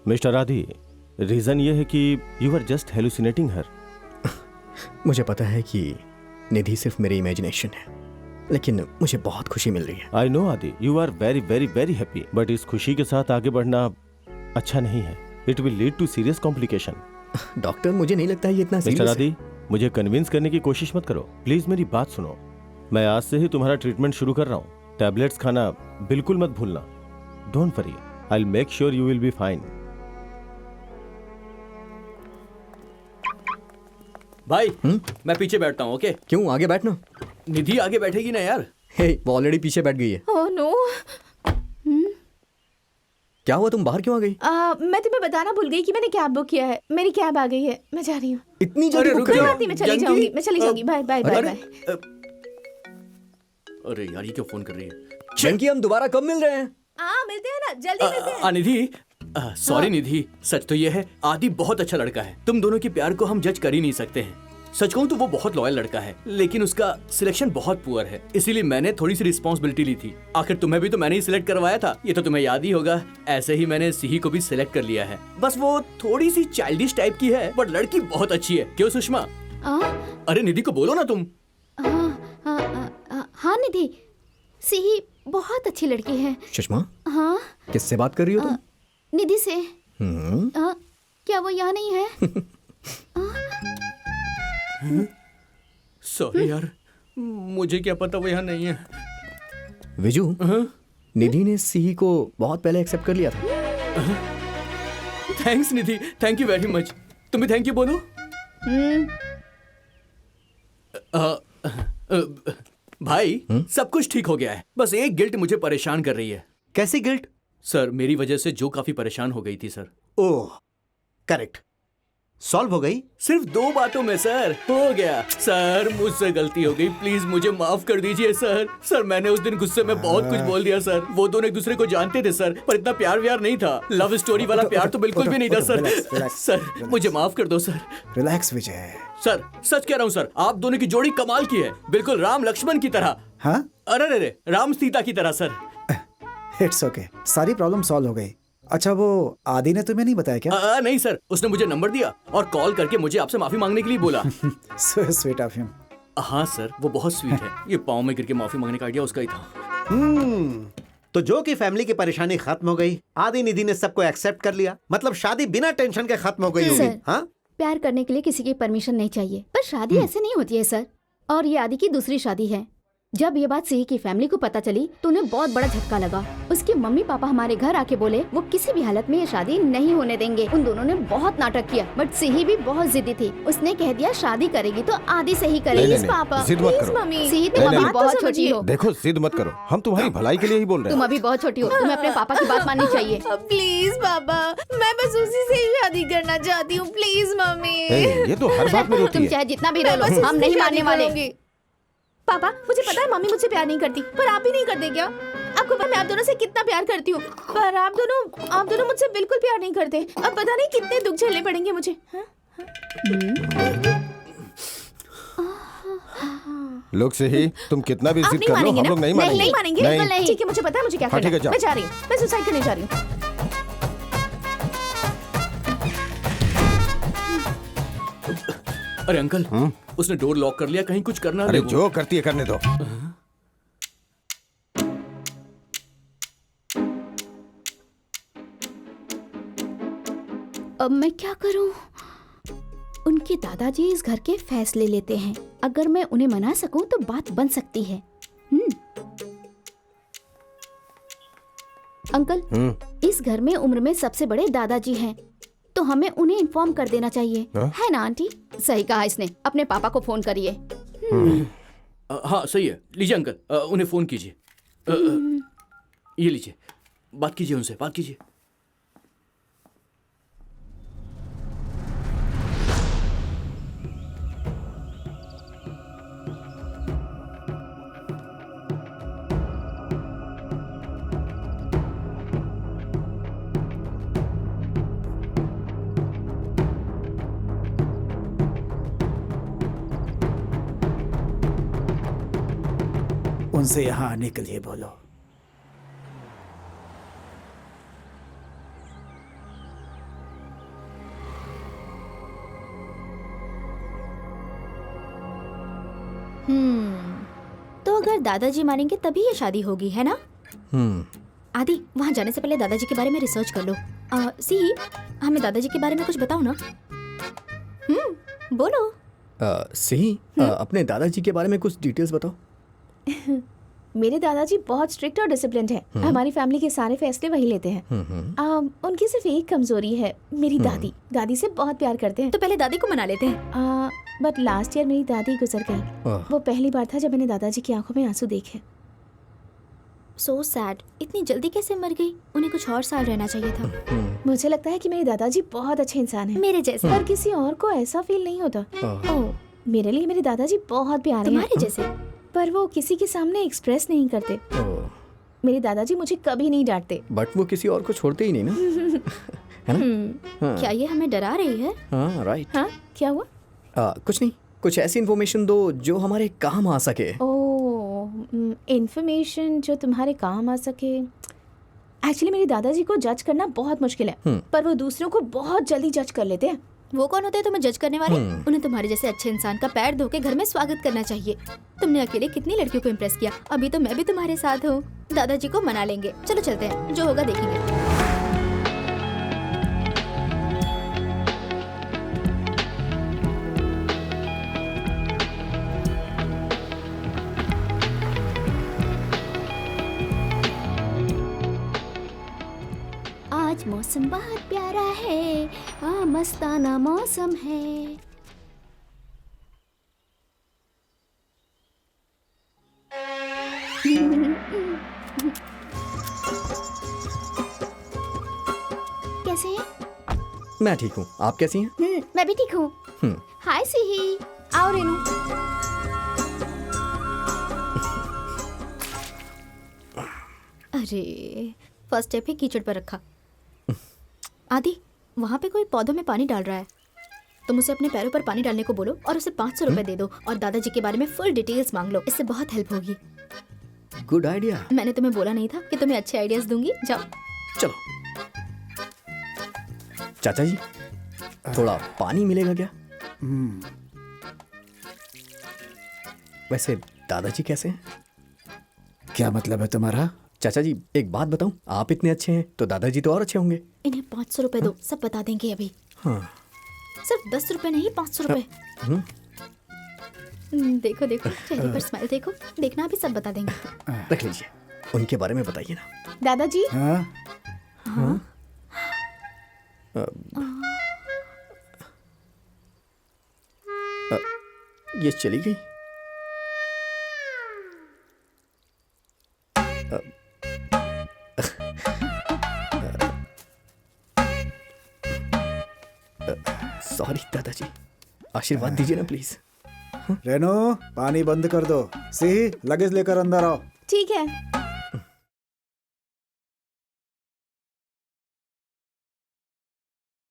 Mister आदि, reason ये है कि यू आर जस्ट हेलुसिनेटिंग हर। मुझे पता है कि निधि सिर्फ मेरी इमेजिनेशन है, लेकिन मुझे बहुत खुशी मिल रही है। I know Adi, you are very very very happy, but इस खुशी के साथ आगे बढ़ना अच्छा नहीं है। It will lead to serious complication. Doctor, मुझे नहीं लगता है ये इतना मिस्टर सीरियस है। आदि, मुझे कन्विंस करने की कोशिश मत करो, प्लीज मेरी बात सुनो। मैं आज से ही तुम्हारा ट्रीटमेंट शुरू कर रहा हूँ। टैबलेट्स खाना बिल्कुल मत भूलना। Don't worry, I will make sure you will be fine. भाई मैं पीछे बैठता हूँ, ओके? क्यों, आगे बैठना। निधि आगे बैठेगी ना यार। हे, वो ऑलरेडी पीछे बैठ गई है। Oh no. क्या हुआ, तुम बाहर क्यों आ गई? मैं तुम्हें बताना भूल गई कि मैंने कैब बुक किया है। मेरी कैब आ गई है, मैं जा रही हूँ। इतनी जल्दी बुक कोई कर बात नहीं, मैं चली जाऊंगी, मैं चली जाऊंगी। Bye bye bye bye. अरे यार, ये क्यों फोन कर रही है? जंकी, हम दोबारा कब मिल रहे हैं? मिलते हैं ना, जल्दी मिलते हैं। निधि, सॉरी निधि, सच तो ये है आदि बहुत अच्छा लड़का है। तुम दोनों के प्यार को हम जज कर ही नहीं सकते हैं। सच कहूं तो वो बहुत लॉयल लड़का है, लेकिन उसका सिलेक्शन बहुत पुअर है, इसीलिए मैंने थोड़ी सी रिस्पॉन्सिबिलिटी ली थी। आखिर तुम्हें भी तो मैंने ही सिलेक्ट करवाया था, ये तो तुम्हें याद ही होगा। ऐसे ही मैंने सिही को भी सिलेक्ट कर लिया है। बस वो थोड़ी सी चाइल्डिश टाइप की है, बट लड़की बहुत अच्छी है। क्यों सुषमा? अरे निधि को बोलो ना तुम। हाँ निधि, सिही बहुत अच्छी लड़की है। सुषमा, हाँ, किससे बात कर रही हो तुम? निधि से। क्या वो यहाँ नहीं है? सॉरी यार, मुझे क्या पता वो यहाँ नहीं है। विजू, निधि ने सिही को बहुत पहले एक्सेप्ट कर लिया था। Thanks Nidhi, thank you very much. तुम भी थैंक यू बोलो। भाई, सब कुछ ठीक हो गया है, बस एक गिल्ट मुझे परेशान कर रही है। कैसी गिल्ट? सर, मेरी वजह से जो काफी परेशान हो गई थी सर। ओह, करेक्ट। सॉल्व हो गई? सिर्फ 2 बातों में सर हो गया। सर, मुझसे गलती हो गई, प्लीज मुझे माफ कर दीजिए सर। सर, मैंने उस दिन गुस्से में बहुत कुछ बोल दिया सर। वो दोनों एक दूसरे को जानते थे सर, पर इतना प्यार व्यार नहीं था। लव स्टोरी वाला प्यार तो बिल्कुल भी नहीं था सर। सर, मुझे माफ कर दो सर। रिलैक्स विजय। सर, सच कह रहा हूँ सर, आप दोनों की जोड़ी कमाल की है, बिल्कुल राम लक्ष्मण की तरह। हाँ? अरे राम सीता की तरह सर। इट्स ओके, सारी प्रॉब्लम सॉल्व हो गई। अच्छा, वो आदि ने तुम्हें नहीं बताया क्या? नहीं सर, उसने मुझे नंबर दिया और कॉल करके मुझे आपसे माफी मांगने के लिए बोला। So sweet of him. हाँ सर, वो बहुत स्वीट है। ये पाँव में गिर के माफी मांगने का आइडिया उसका ही था। तो जो कि फैमिली की परेशानी खत्म हो गई, आदि निधि ने सबको एक्सेप्ट कर लिया, मतलब शादी बिना टेंशन के खत्म हो गई होगी। हाँ, प्यार करने के लिए किसी की परमिशन नहीं चाहिए, पर शादी ऐसे नहीं होती है सर। और ये आदि की दूसरी शादी है। जब ये बात सिही की फैमिली को पता चली तो उन्हें बहुत बड़ा झटका लगा। उसके मम्मी पापा हमारे घर आके बोले वो किसी भी हालत में ये शादी नहीं होने देंगे। उन दोनों ने बहुत नाटक किया, बट सिही भी बहुत जिद्दी थी। उसने कह दिया शादी करेगी तो आदि से ही करेगी। पापा जिद मत करो। मम्मी, सिही तुम अभी बहुत छोटी हो। देखो, जिद मत करो, हम तुम्हारी भलाई के लिए ही बोल रहे हैं। तुम अभी बहुत छोटी हो, तुम्हें अपने पापा की बात माननी चाहिए। प्लीज पापा, मैं बस उसी से ही शादी करना चाहती हूँ। Please mummy. ये तो हर बात में रोती तुम है। चाहे जितना भी रो लो, हम नहीं मानने वाले। पापा, मुझे पता है मम्मी मुझसे प्यार नहीं करती, पर आप भी नहीं करते क्या? आपको पता है मैं आप दोनों से कितना प्यार करती हूँ, पर आप दोनों मुझसे बिल्कुल प्यार नहीं करते। अब पता नहीं कितने दुख झेलने पड़ेंगे मुझे। लोग से ही तुम कितना भी जिद कर लो, हम लोग नहीं मानेंगे। नहीं मानेंगे, बिल्कुल नहीं। ठीक है, मुझे पता है मुझे क्या करना है। मैं जा रही हूँ, मैं सुसाइड करने जा रही हूँ। अरे अंकल, उसने डोर लॉक कर लिया, कहीं कुछ करना। अरे जो करती है करने दो। अब मैं क्या करूं? उनके दादाजी इस घर के फैसले लेते हैं। अगर मैं उन्हें मना सकूं तो बात बन सकती है। अंकल, इस घर में उम्र में सबसे बड़े दादाजी हैं, तो हमें उन्हें इन्फॉर्म कर देना चाहिए। है ना आंटी? सही कहा इसने। अपने पापा को फोन करिए। हाँ सही है। लीजिए अंकल, उन्हें फोन कीजिए। ये लीजिए, बात कीजिए उनसे, बात कीजिए। उनसे यहाँ आने के लिए बोलो। तो अगर दादाजी मानेंगे तभी ये शादी होगी, है ना? आदि, वहाँ जाने से पहले दादाजी के बारे में रिसर्च कर लो। सी, हमें दादाजी के बारे में कुछ बताओ ना। बोलो। सही, अपने दादाजी के बारे में कुछ डिटेल्स बताओ। मेरे दादाजी बहुत स्ट्रिक्ट और डिसिप्लिन्ड हैं। हमारी फैमिली के सारे फैसले वही लेते हैं। उनकी सिर्फ एक कमजोरी है, मेरी दादी। दादी से बहुत प्यार करते हैं। तो पहले दादी को मना लेते हैं। बट लास्ट ईयर मेरी दादी गुजर गई। वो पहली बार था जब मैंने दादाजी की आंखों में आंसू देखे। So sad. इतनी जल्दी कैसे मर गई? उन्हें कुछ और साल रहना चाहिए था। मुझे लगता है कि मेरे दादाजी बहुत अच्छे इंसान हैं। मेरे जैसे। पर किसी और को ऐसा फील नहीं होता। ओह, मेरे लिए मेरे दादाजी बहुत प्यारे हैं। तुम्हारे जैसे। पर वो किसी के सामने एक्सप्रेस नहीं करते। मेरे दादाजी मुझे कभी नहीं डांटते। बट वो किसी और को छोड़ते ही नहीं ना, है ना? क्या ये हमें डरा रही है? हाँ, राइट। हाँ, क्या हुआ? कुछ नहीं, कुछ ऐसी इन्फॉर्मेशन दो जो हमारे काम आ सके। इन्फॉर्मेशन जो तुम्हारे काम आ सके। एक्चुअली मेरे दादाजी को जज करना बहुत मुश्किल है, पर वो दूसरों को बहुत जल्दी जज कर लेते हैं। वो कौन होते हैं तुम्हें जज करने वाले? उन्हें तुम्हारे जैसे अच्छे इंसान का पैर धो के घर में स्वागत करना चाहिए। तुमने अकेले कितनी लड़कियों को इम्प्रेस किया। अभी तो मैं भी तुम्हारे साथ हूँ। दादाजी को मना लेंगे। चलो चलते हैं, जो होगा देखेंगे। आज मौसम बहुत प्यारा है, मस्ताना मौसम है। कैसे हैं? मैं ठीक हूँ, आप कैसी हैं? मैं भी ठीक हूँ। हाय सिही, आओ रेनू। अरे, फर्स्ट स्टेप ही कीचड़ पर रखा। आदि, वहाँ पे कोई पौधों में पानी डाल रहा है। तुम उसे अपने पैरों पर पानी डालने को बोलो और उसे 500 रुपए दे दो और दादाजी के बारे में फुल डिटेल्स मांग लो। इससे बहुत हेल्प होगी। Good idea. मैंने तुम्हें बोला नहीं था कि तुम्हें अच्छे आइडियाज दूंगी। जाओ। चलो। चाचा जी, थोड़ा पानी मिलेगा क्या? वैसे दादाजी कैसे हैं? क्या मतलब है तुम्हारा? चाचा जी, एक बात बताऊं, आप इतने अच्छे हैं तो दादाजी तो और अच्छे होंगे। इन्हें 500 रुपए दो, सब बता देंगे अभी। हाँ। सिर्फ 10 रुपए नहीं, 500 रुपए। देखो देखो, चेहरे पर स्माइल देखो। देखना अभी सब बता देंगे। रख लीजिए, उनके बारे में बताइए ना। दादाजी। हाँ? ये चली गई। सॉरी दादाजी, आशीर्वाद दीजिए ना प्लीज। रेनो, पानी बंद कर दो। सी, लगेज लेकर अंदर आओ। ठीक है।